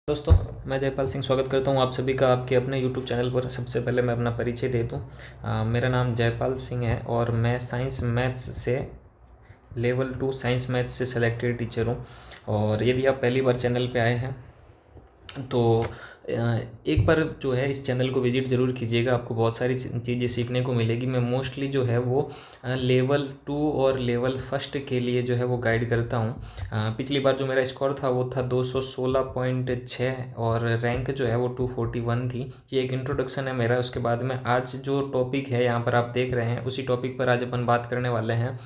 दोस्तों, मैं जयपाल सिंह स्वागत करता हूं आप सभी का आपके अपने YouTube चैनल पर। सबसे पहले मैं अपना परिचय दे दूं। मेरा नाम जयपाल सिंह है और मैं साइंस मैथ्स से लेवल 2 साइंस मैथ्स से सेलेक्टेड टीचर हूं। और यदि आप पहली बार चैनल पे आए हैं तो एक बार जो है इस चैनल को विज़िट ज़रूर कीजिएगा। आपको बहुत सारी चीज़ें सीखने को मिलेगी। मैं मोस्टली जो है वो लेवल 2 और लेवल फर्स्ट के लिए जो है वो गाइड करता हूँ। पिछली बार जो मेरा स्कोर था वो था 216.6 और रैंक जो है वो 241 थी। ये एक इंट्रोडक्शन है मेरा। उसके बाद में आज जो टॉपिक है यहाँ पर आप देख रहे हैं, उसी टॉपिक पर आज अपन बात करने वाले हैं।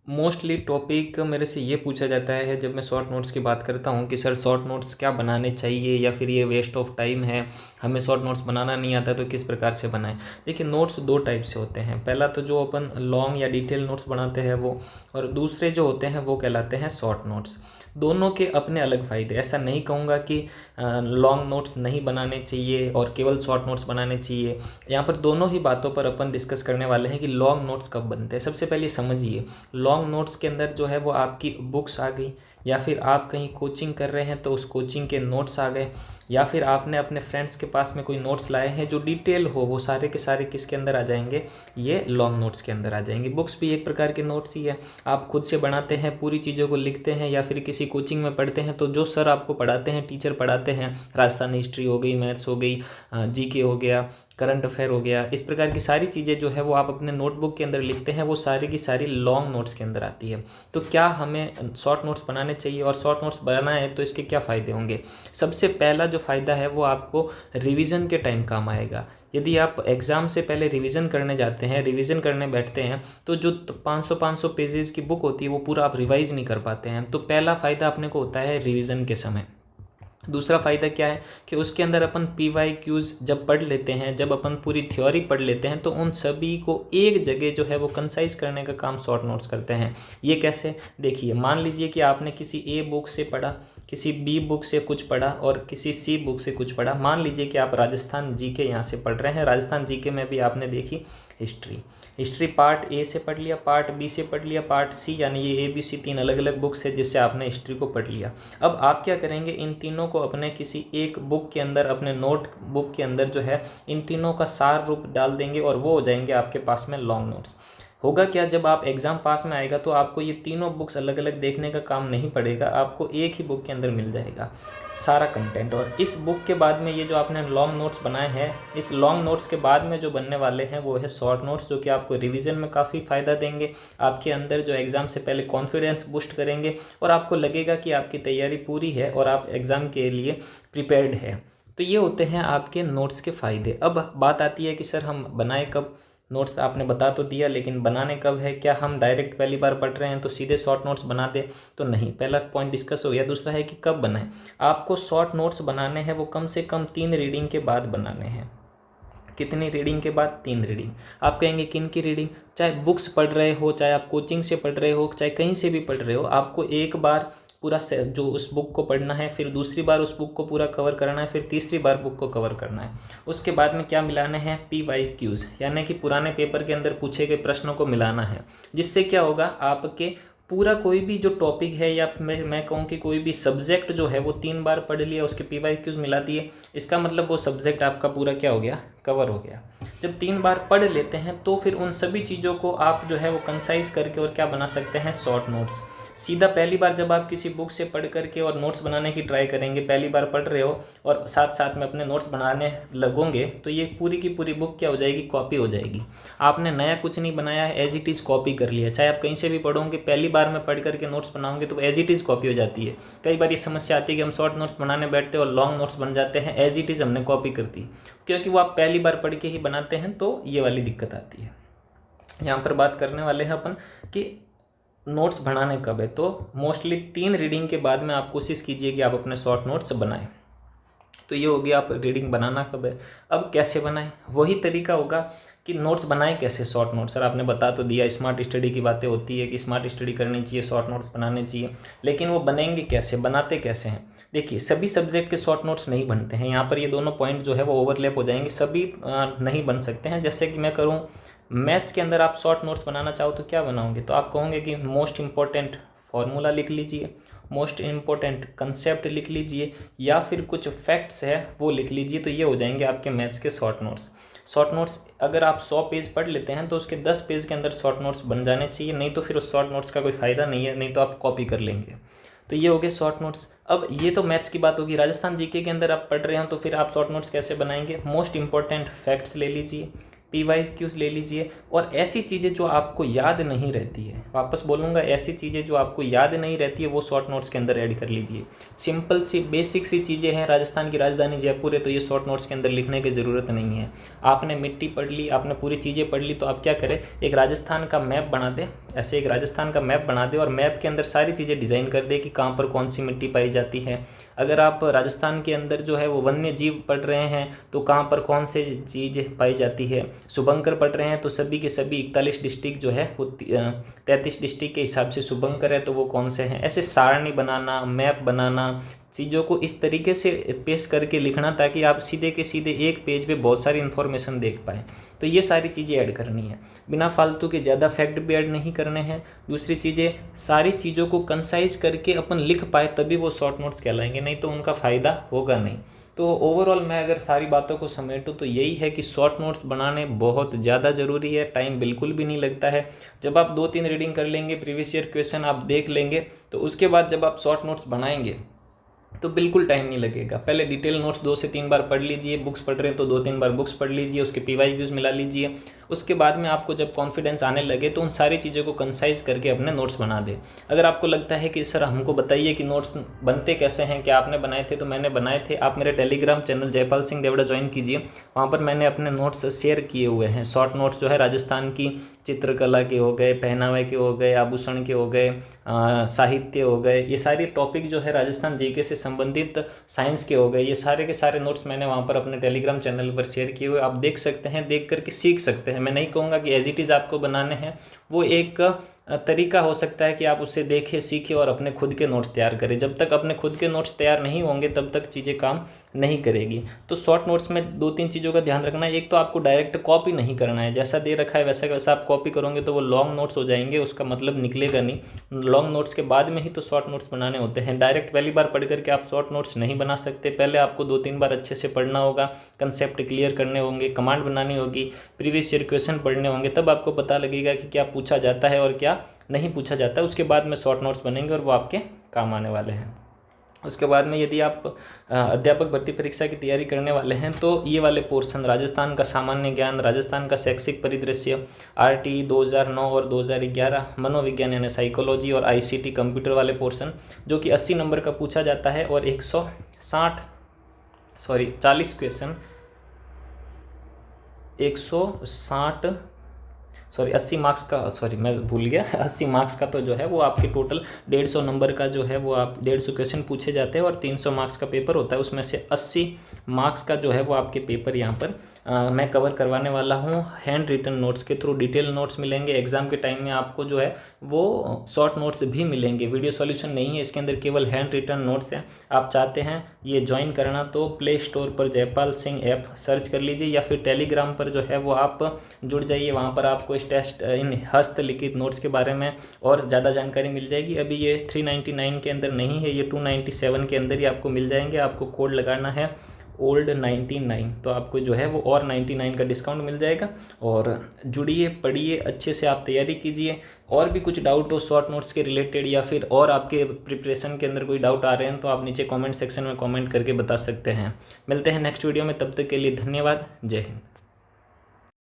मोस्टली टॉपिक मेरे से ये पूछा जाता है जब मैं शॉर्ट नोट्स की बात करता हूँ कि सर शॉर्ट नोट्स क्या बनाने चाहिए, या फिर ये वेस्ट ऑफ टाइम है, हमें शॉर्ट नोट्स बनाना नहीं आता तो किस प्रकार से बनाएं। देखिए, नोट्स दो टाइप से होते हैं। पहला तो जो अपन लॉन्ग या डिटेल नोट्स बनाते हैं वो, और दूसरे जो होते हैं वो कहलाते हैं शॉर्ट नोट्स। दोनों के अपने अलग फ़ायदे। ऐसा नहीं कहूँगा कि लॉन्ग नोट्स नहीं बनाने चाहिए और केवल शॉर्ट नोट्स बनाने चाहिए। यहाँ पर दोनों ही बातों पर अपन डिस्कस करने वाले हैं कि लॉन्ग नोट्स कब बनते हैं। सबसे पहले समझिए, लॉन्ग नोट्स के अंदर जो है वो आपकी बुक्स आ गई, या फिर आप कहीं कोचिंग कर रहे हैं तो उस कोचिंग के नोट्स आ गए, या फिर आपने अपने फ्रेंड्स के पास में कोई नोट्स लाए हैं जो डिटेल हो, वो सारे के सारे किसके अंदर आ जाएंगे, ये लॉन्ग नोट्स के अंदर आ जाएंगे। बुक्स भी एक प्रकार के नोट्स ही है। आप खुद से बनाते हैं, पूरी चीज़ों को लिखते हैं, या फिर किसी कोचिंग में पढ़ते हैं तो जो सर आपको पढ़ाते हैं, टीचर पढ़ाते हैं, राजस्थानी हिस्ट्री हो गई, मैथ्स हो गई, जीके हो गया, करंट अफेयर हो गया, इस प्रकार की सारी चीज़ें जो है वो आप अपने नोटबुक के अंदर लिखते हैं, वो सारी की सारी लॉन्ग नोट्स के अंदर आती है। तो क्या हमें शॉर्ट नोट्स बनाने चाहिए, और शॉर्ट नोट्स बनाए तो इसके क्या फ़ायदे होंगे? सबसे पहला जो फ़ायदा है वो आपको रिवीजन के टाइम काम आएगा। यदि आप एग्ज़ाम से पहले रिवीजन करने जाते हैं, रिवीजन करने बैठते हैं, तो जो 500 पेजेस की बुक होती है वो पूरा आप रिवाइज़ नहीं कर पाते हैं। तो पहला फ़ायदा अपने को होता है रिवीजन के समय। दूसरा फ़ायदा क्या है कि उसके अंदर अपन PYQs जब पढ़ लेते हैं, जब अपन पूरी थ्योरी पढ़ लेते हैं, तो उन सभी को एक जगह जो है वो कंसाइज करने का काम शॉर्ट नोट्स करते हैं। ये कैसे? देखिए, मान लीजिए कि आपने किसी A बुक से पढ़ा, किसी B बुक से कुछ पढ़ा और किसी C बुक से कुछ पढ़ा। मान लीजिए कि आप राजस्थान जीके यहाँ से पढ़ रहे हैं। राजस्थान जीके में भी आपने देखी हिस्ट्री पार्ट A से पढ़ लिया, पार्ट B से पढ़ लिया, पार्ट C, यानी ये ABC 3 अलग अलग बुक्स है जिससे आपने हिस्ट्री को पढ़ लिया। अब आप क्या करेंगे, इन तीनों को अपने किसी एक बुक के अंदर, अपने नोट बुक के अंदर जो है इन तीनों का सार रूप डाल देंगे और वो हो जाएंगे आपके पास में लॉन्ग नोट्स। होगा क्या, जब आप एग्ज़ाम पास में आएगा तो आपको ये तीनों बुक्स अलग अलग देखने का काम नहीं पड़ेगा, आपको एक ही बुक के अंदर मिल जाएगा सारा कंटेंट। और इस बुक के बाद में ये जो आपने लॉन्ग नोट्स बनाए हैं, इस लॉन्ग नोट्स के बाद में जो बनने वाले हैं वो है शॉर्ट नोट्स, जो कि आपको रिवीजन में काफ़ी फ़ायदा देंगे। आपके अंदर जो एग्ज़ाम से पहले कॉन्फिडेंस बूस्ट करेंगे और आपको लगेगा कि आपकी तैयारी पूरी है और आप एग्ज़ाम के लिए प्रिपेयर्ड है। तो ये होते हैं आपके नोट्स के फ़ायदे। अब बात आती है कि सर हम बनाए कब? नोट्स आपने बता तो दिया, लेकिन बनाने कब है? क्या हम डायरेक्ट पहली बार पढ़ रहे हैं तो सीधे शॉर्ट नोट्स बना दें? तो नहीं, पहला पॉइंट डिस्कस हो गया। दूसरा है कि कब बनाएं। आपको शॉर्ट नोट्स बनाने हैं वो कम से कम 3 रीडिंग के बाद बनाने हैं। कितनी रीडिंग के बाद? 3 रीडिंग। आप कहेंगे किन की रीडिंग? चाहे बुक्स पढ़ रहे हो, चाहे आप कोचिंग से पढ़ रहे हो, चाहे कहीं से भी पढ़ रहे हो, आपको एक बार पूरा जो उस बुक को पढ़ना है, फिर दूसरी बार उस बुक को पूरा कवर करना है, फिर तीसरी बार बुक को कवर करना है। उसके बाद में क्या मिलाना है? PYQs, यानी कि पुराने पेपर के अंदर पूछे गए प्रश्नों को मिलाना है। जिससे क्या होगा, आपके पूरा कोई भी जो टॉपिक है, या मैं कहूँ कि कोई भी सब्जेक्ट जो है वो 3 बार पढ़ लिया, उसके PYQs मिला दिए, इसका मतलब वो सब्जेक्ट आपका पूरा क्या हो गया? कवर हो गया। जब 3 बार पढ़ लेते हैं तो फिर उन सभी चीज़ों को आप जो है वो कंसाइज करके और क्या बना सकते हैं? Short notes. सीधा पहली बार जब आप किसी बुक से पढ़ करके और नोट्स बनाने की ट्राई करेंगे, पहली बार पढ़ रहे हो और साथ साथ में अपने नोट्स बनाने लगोगे, तो ये पूरी की पूरी बुक क्या हो जाएगी? कॉपी हो जाएगी। आपने नया कुछ नहीं बनाया है, एज इट इज़ कॉपी कर लिया। चाहे आप कहीं से भी पढ़ोगे, पहली बार में पढ़ करके नोट्स बनाओगे तो एज इट इज़ कॉपी हो जाती है। कई बार ये समस्या आती है कि हम शॉर्ट नोट्स बनाने बैठते हैं और लॉन्ग नोट्स बन जाते हैं, एज इट इज़ हमने कॉपी कर दी, क्योंकि वो आप पहली बार पढ़ के ही बनाते हैं, तो ये वाली दिक्कत आती है। यहाँ पर बात करने वाले हैं अपन कि नोट्स बनाने कब है। तो मोस्टली 3 रीडिंग के बाद में आप कोशिश कीजिए कि आप अपने शॉर्ट नोट्स बनाएं। तो ये हो गया, आप रीडिंग बनाना कब है। अब कैसे बनाएं? वही तरीका होगा कि नोट्स बनाएं कैसे। शॉर्ट नोट्स सर आपने बता तो दिया, स्मार्ट स्टडी की बातें होती है कि स्मार्ट स्टडी करनी चाहिए, शॉर्ट नोट्स बनाने चाहिए, लेकिन वो बनेंगे कैसे, बनाते कैसे हैं? देखिए, सभी सब्जेक्ट के शॉर्ट नोट्स नहीं बनते हैं। यहाँ पर ये दोनों पॉइंट जो है वो ओवरलैप हो जाएंगे, सभी नहीं बन सकते हैं। जैसे कि मैं करूँ, मैथ्स के अंदर आप शॉर्ट नोट्स बनाना चाहो तो क्या बनाओगे? तो आप कहोगे कि मोस्ट इंपॉर्टेंट फॉर्मूला लिख लीजिए, मोस्ट इम्पोर्टेंट कंसेप्ट लिख लीजिए या फिर कुछ फैक्ट्स है वो लिख लीजिए। तो ये हो जाएंगे आपके मैथ्स के शॉर्ट नोट्स। शॉर्ट नोट्स अगर आप 100 पेज पढ़ लेते हैं तो उसके 10 पेज के अंदर शॉर्ट नोट्स बन जाने चाहिए, नहीं तो फिर उस शॉर्ट नोट्स का कोई फ़ायदा नहीं है, नहीं तो आप कॉपी कर लेंगे। तो ये हो गए शॉर्ट नोट्स। अब ये तो मैथ्स की बात होगी। राजस्थान जीके के अंदर आप पढ़ रहे हैं तो फिर आप शॉर्ट नोट्स कैसे बनाएंगे? मोस्ट इंपॉर्टेंट फैक्ट्स ले लीजिए, PYQs ले लीजिए, और ऐसी चीज़ें जो आपको याद नहीं रहती है, वापस बोलूँगा, ऐसी चीज़ें जो आपको याद नहीं रहती है वो शॉर्ट नोट्स के अंदर ऐड कर लीजिए। सिंपल सी बेसिक सी चीज़ें हैं। राजस्थान की राजधानी जयपुर है तो ये शॉर्ट नोट्स के अंदर लिखने की ज़रूरत नहीं है। आपने मिट्टी पढ़ ली, आपने पूरी चीज़ें पढ़ ली, तो आप क्या करें, एक राजस्थान का मैप बना दे। ऐसे एक राजस्थान का मैप बना दे और मैप के अंदर सारी चीज़ें डिज़ाइन कर दे कि कहाँ पर कौन सी मिट्टी पाई जाती है। अगर आप राजस्थान के अंदर जो है वो वन्य जीव पढ़ रहे हैं तो कहाँ पर कौन से चीज़ पाई जाती है। शुभंकर पढ़ रहे हैं तो सभी के सभी 41 डिस्ट्रिक्ट जो है वो 33 डिस्ट्रिक्ट के हिसाब से शुभंकर है तो वो कौन से हैं। ऐसे सारणी बनाना, मैप बनाना, चीज़ों को इस तरीके से पेश करके लिखना ताकि आप सीधे के सीधे एक पेज पे बहुत सारी इन्फॉर्मेशन देख पाएँ। तो ये सारी चीज़ें ऐड करनी है, बिना फालतू के ज़्यादा फैक्ट भी ऐड नहीं करने हैं। दूसरी चीज़ें, सारी चीज़ों को कंसाइज करके अपन लिख पाए तभी वो शॉर्ट नोट्स कहलाएंगे, नहीं तो उनका फ़ायदा होगा नहीं। तो ओवरऑल मैं अगर सारी बातों को समेटूँ तो यही है कि शॉर्ट नोट्स बनाने बहुत ज़्यादा ज़रूरी है। टाइम बिल्कुल भी नहीं लगता है। जब आप 2-3 रीडिंग कर लेंगे, प्रीवियस ईयर क्वेश्चन आप देख लेंगे, तो उसके बाद जब आप शॉर्ट नोट्स बनाएंगे तो बिल्कुल टाइम नहीं लगेगा। पहले डिटेल नोट्स 2 से 3 बार पढ़ लीजिए, बुक्स पढ़ रहे हैं तो 2-3 बार बुक्स पढ़ लीजिए, उसके PYQs मिला लीजिए। उसके बाद में आपको जब कॉन्फिडेंस आने लगे तो उन सारी चीज़ों को कंसाइज करके अपने नोट्स बना दे। अगर आपको लगता है कि सर हमको बताइए कि नोट्स बनते कैसे हैं, क्या आपने बनाए थे, तो मैंने बनाए थे। आप मेरे Telegram channel Jaipal Singh Deora join कीजिए, वहाँ पर मैंने अपने नोट्स शेयर किए हुए हैं। शॉर्ट नोट्स जो है राजस्थान की चित्रकला के हो गए, पहनावे के हो गए, आभूषण के हो गए, साहित्य हो गए, ये सारे टॉपिक जो है राजस्थान जीके से संबंधित साइंस के हो गए, ये सारे के सारे नोट्स मैंने वहाँ पर अपने टेलीग्राम चैनल पर शेयर किए हुए। आप देख सकते हैं, देख करके सीख सकते हैं। मैं नहीं कहूँगा कि एज इट इज़ आपको बनाने हैं, वो एक तरीका हो सकता है कि आप उससे देखें, सीखें और अपने खुद के नोट्स तैयार करें। जब तक अपने खुद के नोट्स तैयार नहीं होंगे तब तक चीज़ें काम नहीं करेगी। तो शॉर्ट नोट्स में 2-3 चीज़ों का ध्यान रखना है। एक तो आपको डायरेक्ट कॉपी नहीं करना है, जैसा दे रखा है वैसा वैसा आप कॉपी करोगे तो वो लॉन्ग नोट्स हो जाएंगे, उसका मतलब निकलेगा नहीं। लॉन्ग नोट्स के बाद में ही तो शॉर्ट नोट्स बनाने होते हैं। डायरेक्ट पहली बार पढ़ करके आप शॉर्ट नोट्स नहीं बना सकते। पहले आपको 2-3 बार अच्छे से पढ़ना होगा, कंसेप्ट क्लियर करने होंगे, कमांड बनानी होगी, प्रीवियस ईयर क्वेश्चन पढ़ने होंगे, तब आपको पता लगेगा कि क्या पूछा जाता है और क्या नहीं पूछा जाता है। उसके बाद में शॉर्ट नोट्स बनेंगे और वो आपके काम आने वाले हैं। उसके बाद में यदि आप अध्यापक भर्ती परीक्षा की तैयारी करने वाले हैं तो ये वाले पोर्शन, राजस्थान का सामान्य ज्ञान, राजस्थान का शैक्षिक परिदृश्य, RT 2009 और 2011, मनोविज्ञान यानी साइकोलॉजी और ICT कंप्यूटर वाले पोर्शन, जो कि 80 नंबर का पूछा जाता है और 40 क्वेश्चन 80 मार्क्स का, मैं भूल गया, 80 मार्क्स का तो जो है वो आपके टोटल 150 नंबर का जो है वो आप 150 क्वेश्चन पूछे जाते हैं और 300 मार्क्स का पेपर होता है। उसमें से 80 मार्क्स का जो है वो आपके पेपर यहाँ पर मैं कवर करवाने वाला हूँ हैंड रिटन नोट्स के थ्रू। डिटेल नोट्स मिलेंगे एग्जाम के टाइम में, आपको जो है वो शॉर्ट नोट्स भी मिलेंगे। वीडियो सॉल्यूशन नहीं है इसके अंदर, केवल हैंड रिटन नोट्स हैं। आप चाहते हैं ये ज्वाइन करना तो प्ले स्टोर पर जयपाल सिंह ऐप सर्च कर लीजिए या फिर टेलीग्राम पर जो है वो आप जुड़ जाइए। वहाँ पर आपको इस टेस्ट इन हस्तलिखित नोट्स के बारे में और ज़्यादा जानकारी मिल जाएगी। अभी ये 399 के अंदर नहीं है, ये 297 के अंदर ही आपको मिल जाएंगे। आपको कोड लगाना है ओल्ड 99, तो आपको जो है वो और 99 का डिस्काउंट मिल जाएगा। और जुड़िए, पढ़िए, अच्छे से आप तैयारी कीजिए। और भी कुछ डाउट हो शॉर्ट नोट्स के रिलेटेड या फिर और आपके प्रिपरेशन के अंदर कोई डाउट आ रहे हैं तो आप नीचे कमेंट सेक्शन में कमेंट करके बता सकते हैं। मिलते हैं नेक्स्ट वीडियो में, तब तक के लिए धन्यवाद। जय हिंद।